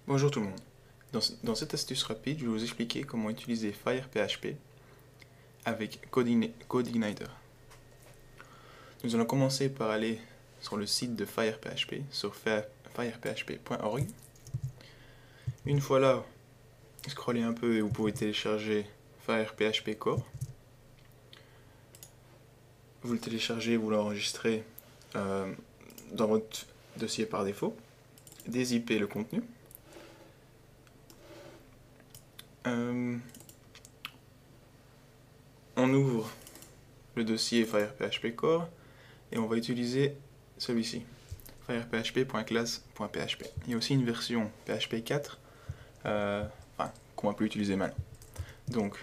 Bonjour tout le monde. Dans cette astuce rapide, je vais vous expliquer comment utiliser FirePHP avec CodeIgniter. Nous allons commencer par aller sur le site de FirePHP, sur firephp.org. Une fois là, scrollez un peu et vous pouvez télécharger FirePHP Core. Vous le téléchargez, vous l'enregistrez dans votre dossier par défaut. Dézippez le contenu. On ouvre le dossier FirePHP Core et on va utiliser celui-ci, firephp.class.php. Il y a aussi une version PHP 4 qu'on va plus utiliser maintenant. Donc,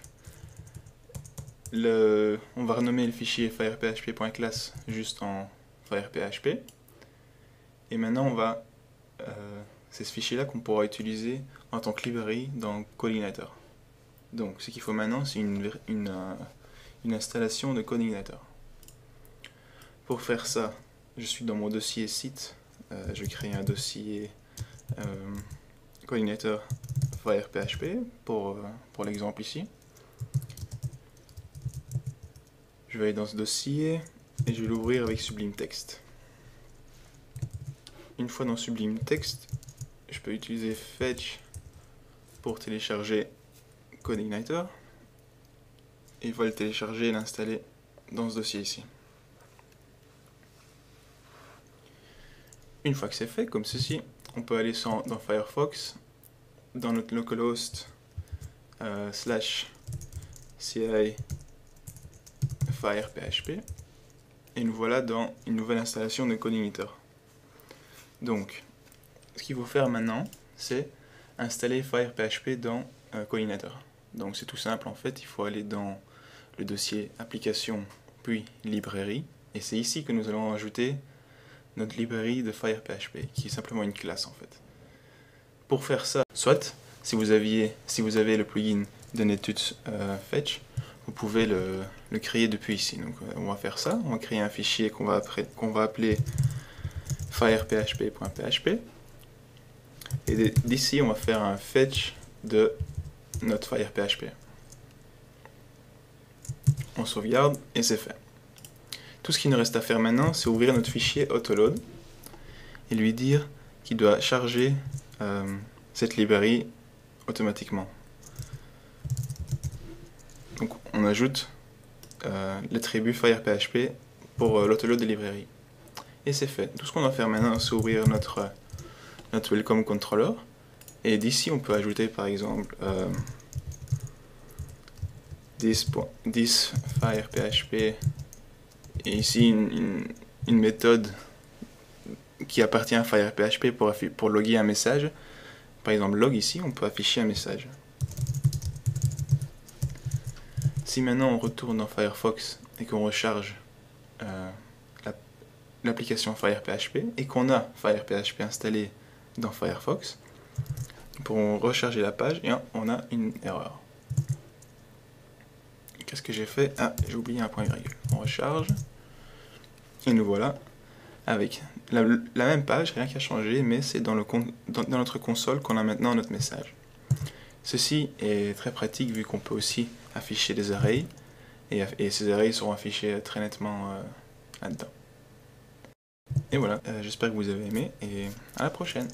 on va renommer le fichier firephp.class juste en firephp. Et maintenant, c'est ce fichier-là qu'on pourra utiliser en tant que librairie dans CodeIgniter. Donc, ce qu'il faut maintenant, c'est une installation de CodeIgniter. Pour faire ça, je suis dans mon dossier site. Je crée un dossier CodeIgniter FirePHP pour l'exemple ici. Je vais aller dans ce dossier et je vais l'ouvrir avec Sublime Text. Une fois dans Sublime Text, je peux utiliser Fetch pour télécharger CodeIgniter et il va le télécharger et l'installer dans ce dossier ici. Une fois que c'est fait, comme ceci, on peut aller dans Firefox, dans notre localhost /ci firephp et nous voilà dans une nouvelle installation de CodeIgniter. Donc, ce qu'il faut faire maintenant, c'est installer FirePHP dans CodeIgniter. Donc c'est tout simple en fait, il faut aller dans le dossier application puis librairie et c'est ici que nous allons ajouter notre librairie de FirePHP qui est simplement une classe en fait. Pour faire ça, soit si vous avez le plugin de Netuts Fetch, vous pouvez le créer depuis ici. Donc on va faire ça, on va créer un fichier qu'on va appeler firephp.php et d'ici on va faire un fetch de notre FirePHP. On sauvegarde et c'est fait. Tout ce qu'il nous reste à faire maintenant, c'est ouvrir notre fichier autoload et lui dire qu'il doit charger cette librairie automatiquement. Donc on ajoute l'attribut FirePHP pour l'autoload des librairies. Et c'est fait. Tout ce qu'on va faire maintenant, c'est ouvrir notre Welcome Controller. Et d'ici, on peut ajouter par exemple this firephp et ici une méthode qui appartient à FirePHP pour loguer un message. Par exemple, log ici, on peut afficher un message. Si maintenant on retourne dans Firefox et qu'on recharge l'application FirePHP et qu'on a FirePHP installé dans Firefox, pour recharger la page et on a une erreur. Qu'est-ce que j'ai fait? Ah, j'ai oublié un point virgule. On recharge et nous voilà avec la même page, rien qui a changé, mais c'est dans notre console qu'on a maintenant notre message. Ceci est très pratique vu qu'on peut aussi afficher des arrays et ces arrays seront affichés très nettement là-dedans. Et voilà, j'espère que vous avez aimé et à la prochaine.